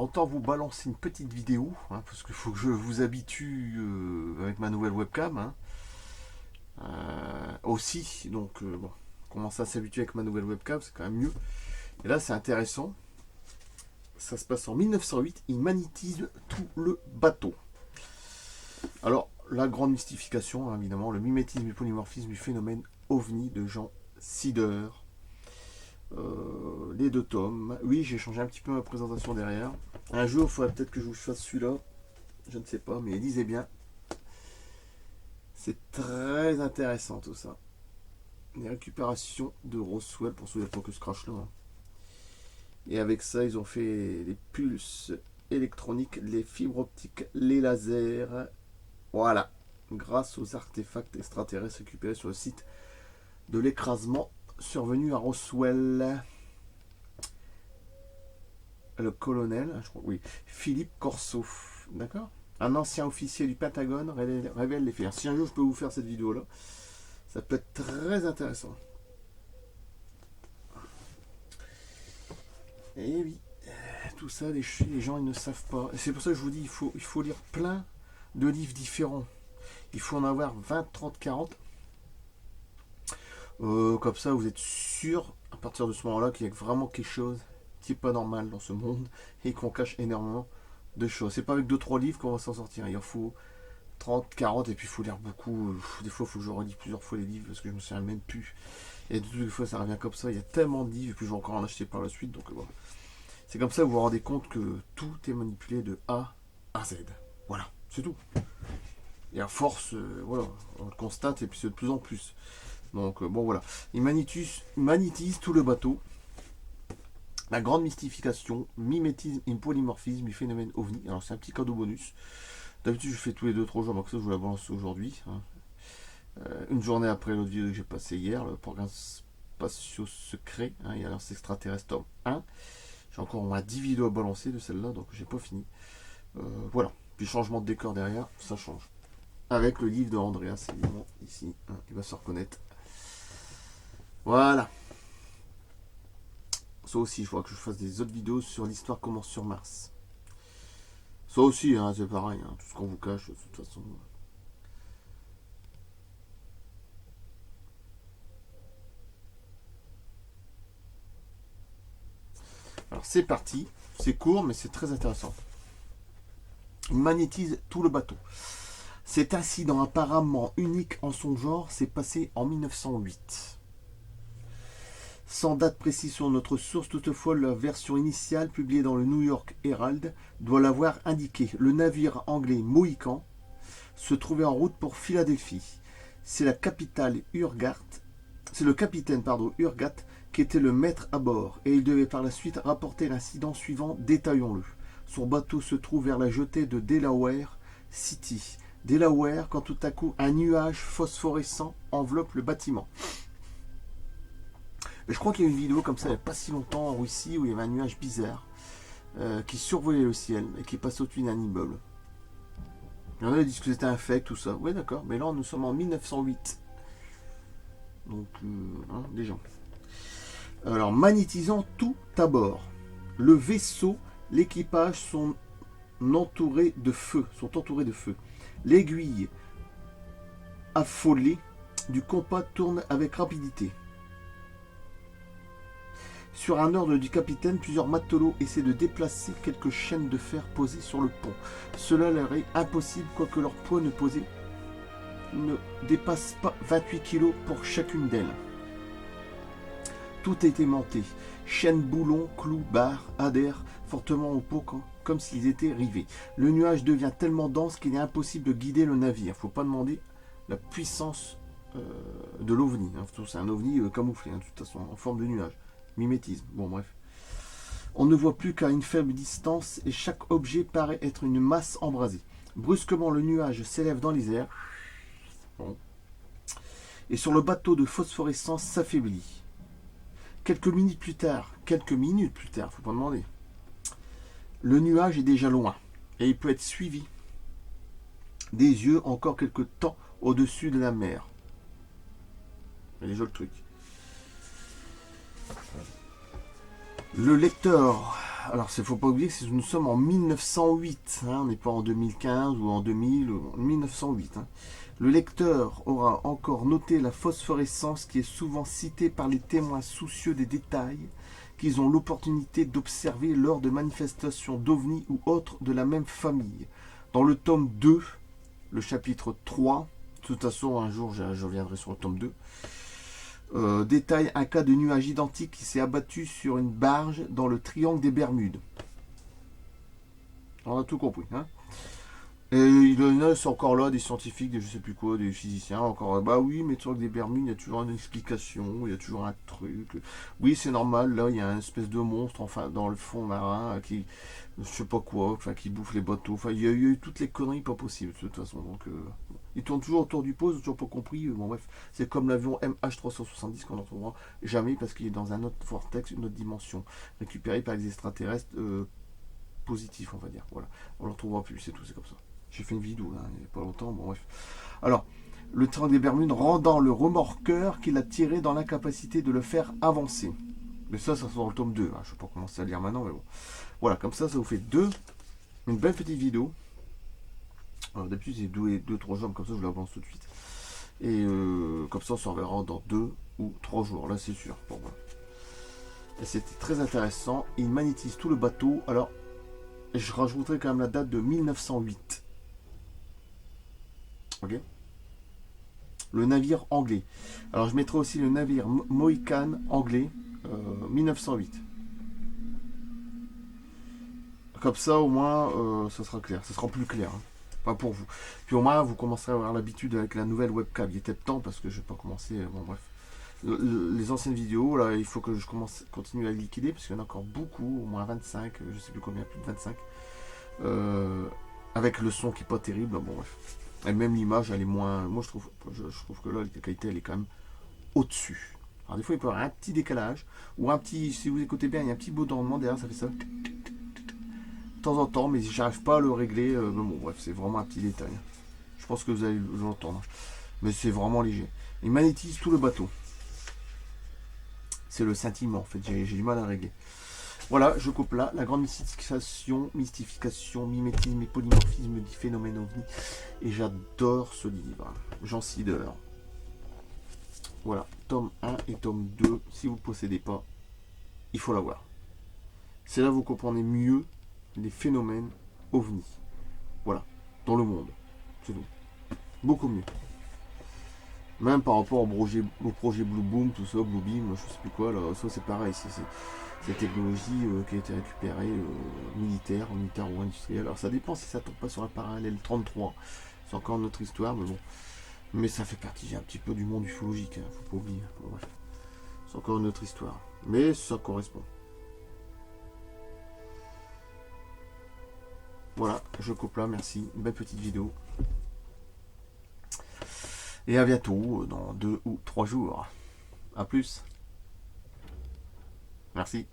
autant vous balancer une petite vidéo, hein, parce qu'il faut que je vous habitue avec ma nouvelle webcam. Hein. Aussi, donc bon, commencer à s'habituer avec ma nouvelle webcam, c'est quand même mieux. Et là, c'est intéressant. Ça se passe en 1908, il magnétise tout le bateau. Alors, la grande mystification, hein, évidemment, le mimétisme et polymorphisme du phénomène OVNI de Jean Sider. Les 2 tomes. Oui, j'ai changé un petit peu ma présentation derrière. Un jour, il faudrait peut-être que je vous fasse celui-là. Je ne sais pas, mais lisez bien. C'est très intéressant tout ça. Les récupérations de Roswell pour ceux qui se crachent là. Hein. Et avec ça, ils ont fait les pulses électroniques, les fibres optiques, les lasers. Voilà. Grâce aux artefacts extraterrestres récupérés sur le site de l'écrasement survenu à Roswell. Le colonel, je crois, oui, Philippe Corso, d'accord, un ancien officier du Pentagone révèle les faits. Si un jour je peux vous faire cette vidéo là, ça peut être très intéressant. Et oui, tout ça, les gens ils ne savent pas. C'est pour ça que je vous dis, il faut lire plein de livres différents. Il faut en avoir 20, 30, 40. Comme ça, vous êtes sûr, à partir de ce moment-là, qu'il y a vraiment quelque chose qui n'est pas normal dans ce monde et qu'on cache énormément de choses. C'est pas avec 2-3 livres qu'on va s'en sortir. Il en faut 30, 40 et puis il faut lire beaucoup. Des fois, il faut que je relis plusieurs fois les livres parce que je me souviens même plus. Et de toutes les fois, ça revient comme ça. Il y a tellement de livres et puis je vais encore en acheter par la suite. Donc voilà. C'est comme ça que vous vous rendez compte que tout est manipulé de A à Z. Voilà, c'est tout. Et à force, voilà, on le constate et puis c'est de plus en plus. Donc bon voilà, il magnétise tout le bateau. La grande mystification, mimétisme et polymorphisme du phénomène OVNI. Alors c'est un petit cadeau bonus. D'habitude je fais tous les 2-3 jours, mais ça je vous la balance aujourd'hui. Hein. Une journée après l'autre vidéo que j'ai passé hier, le programme spatio secret, hein, et alors c'est extraterrestre tome 1. J'ai encore au moins 10 vidéos à balancer de celle-là, donc j'ai pas fini. Voilà, puis changement de décor derrière, ça change. Avec le livre de Andreas, évidemment, ici, hein, il va se reconnaître. Voilà. Ça aussi, je vois que je fasse des autres vidéos sur l'histoire commence sur Mars. Ça aussi, hein, c'est pareil, hein, tout ce qu'on vous cache, de toute façon. Alors c'est parti, c'est court, mais c'est très intéressant. Il magnétise tout le bateau. Cet incident apparemment unique en son genre s'est passé en 1908. Sans date précise sur notre source, toutefois, la version initiale publiée dans le New York Herald doit l'avoir indiqué. Le navire anglais Mohican se trouvait en route pour Philadelphie. C'est la capitale c'est le capitaine Urgat qui était le maître à bord et il devait par la suite rapporter l'incident suivant, détaillons-le. Son bateau se trouve vers la jetée de Delaware City. Delaware, quand tout à coup un nuage phosphorescent enveloppe le bâtiment. Je crois qu'il y a une vidéo comme ça il n'y a pas si longtemps en Russie où il y avait un nuage bizarre qui survolait le ciel et qui passe au-dessus d'un immeuble. Il y en a qui disent que c'était un fake, tout ça. Ouais, d'accord, mais là nous sommes en 1908. Donc, hein, les gens. Alors, magnétisant tout à bord. Le vaisseau, l'équipage sont entourés de feu. L'aiguille affolée du compas tourne avec rapidité. Sur un ordre du capitaine, plusieurs matelots essaient de déplacer quelques chaînes de fer posées sur le pont. Cela leur est impossible, quoique leur poids ne dépasse pas 28 kg pour chacune d'elles. Tout est aimanté. Chaînes, boulons, clous, barres adhèrent fortement au pont comme s'ils étaient rivés. Le nuage devient tellement dense qu'il est impossible de guider le navire. Il ne faut pas demander la puissance de l'OVNI. Hein. C'est un OVNI camouflé, hein, de toute façon, en forme de nuage. Mimétisme. Bon, bref. On ne voit plus qu'à une faible distance et chaque objet paraît être une masse embrasée. Brusquement, le nuage s'élève dans les airs. Bon. Et sur le bateau de phosphorescence s'affaiblit. Quelques minutes plus tard, faut pas demander. Le nuage est déjà loin et il peut être suivi des yeux encore quelque temps au-dessus de la mer. C'est déjà le truc. Le lecteur Alors, il ne faut pas oublier que nous sommes en 1908. Hein, on n'est pas en 2015 ou en 2000, ou en 1908. Hein. Le lecteur aura encore noté la phosphorescence qui est souvent citée par les témoins soucieux des détails qu'ils ont l'opportunité d'observer lors de manifestations d'ovnis ou autres de la même famille. Dans le tome 2, le chapitre 3, de toute façon un jour je reviendrai sur le tome 2, détaille un cas de nuage identique qui s'est abattu sur une barge dans le triangle des Bermudes. On a tout compris. Hein. Et il y en a, c'est encore là, des scientifiques, des je sais plus quoi, des physiciens, encore, bah oui, mais sur des Bermudes, il y a toujours une explication, il y a toujours un truc. Oui, c'est normal, là, il y a une espèce de monstre, enfin, dans le fond marin, qui, je sais pas quoi, enfin, qui bouffe les bateaux, enfin, il y a eu toutes les conneries pas possibles, de toute façon, donc, ils tournent toujours autour du pot, ils n'ont toujours pas compris, bon, bref, c'est comme l'avion MH370 qu'on n'en trouvera jamais, parce qu'il est dans un autre vortex, une autre dimension, récupéré par les extraterrestres, positifs, on va dire, voilà, on ne le retrouvera plus, c'est tout, c'est comme ça. J'ai fait une vidéo là, il n'y a pas longtemps, bon bref. Alors, le triangle des Bermudes rendant le remorqueur qui l'a tiré dans l'incapacité de le faire avancer. Mais ça sort dans le tome 2, hein. Je ne vais pas commencer à lire maintenant, mais bon. Voilà, comme ça vous fait une belle petite vidéo. D'habitude c'est 2-3 jours, comme ça je l'avance tout de suite. Et comme ça on s'en reverra dans 2 ou 3 jours, là c'est sûr. Bon, voilà. Et c'était très intéressant, il magnétise tout le bateau. Alors, je rajouterai quand même la date de 1908. Ok. Le navire anglais. Alors je mettrai aussi le navire Mohican anglais, 1908. Comme ça au moins ça sera clair, ça sera plus clair. Hein. Pas pour vous. Puis au moins vous commencerez à avoir l'habitude avec la nouvelle webcam. Il était temps parce que je vais pas commencer. Bon bref. Les anciennes vidéos, là il faut que je continue à liquider parce qu'il y en a encore beaucoup, au moins 25, je sais plus combien, plus de 25. Avec le son qui est pas terrible, bon bref. Et même l'image, elle est moins. Moi, je trouve que là, la qualité, elle est quand même au-dessus. Alors, des fois, il peut y avoir un petit décalage. Ou un petit. Si vous écoutez bien, il y a un petit beau rendement derrière, ça fait ça. De temps en temps, mais j'arrive pas à le régler. Bon, bref, c'est vraiment un petit détail. Je pense que vous allez l'entendre. Mais c'est vraiment léger. Il magnétise tout le bateau. C'est le scintillement, en fait. J'ai du mal à régler. Voilà, je coupe là. La grande mystification, mimétisme et polymorphisme du phénomène ovni. Et j'adore ce livre. J'en sidère. Voilà, tome 1 et tome 2. Si vous ne possédez pas, il faut l'avoir. C'est là que vous comprenez mieux les phénomènes ovni. Voilà, dans le monde. C'est tout. Beaucoup mieux. Même par rapport au projet Blue Boom, tout ça, Blue Beam, je sais plus quoi, là, ça c'est pareil. C'est technologie qui a été récupérée militaire ou industrielle. Alors ça dépend si ça tombe pas sur un parallèle 33. C'est encore une autre histoire, mais bon. Mais ça fait partie un petit peu du monde ufologique, hein, faut pas oublier. Bon, bref. C'est encore une autre histoire. Mais ça correspond. Voilà, je coupe là, merci. Une belle petite vidéo. Et à bientôt dans 2 ou 3 jours. A plus. Merci.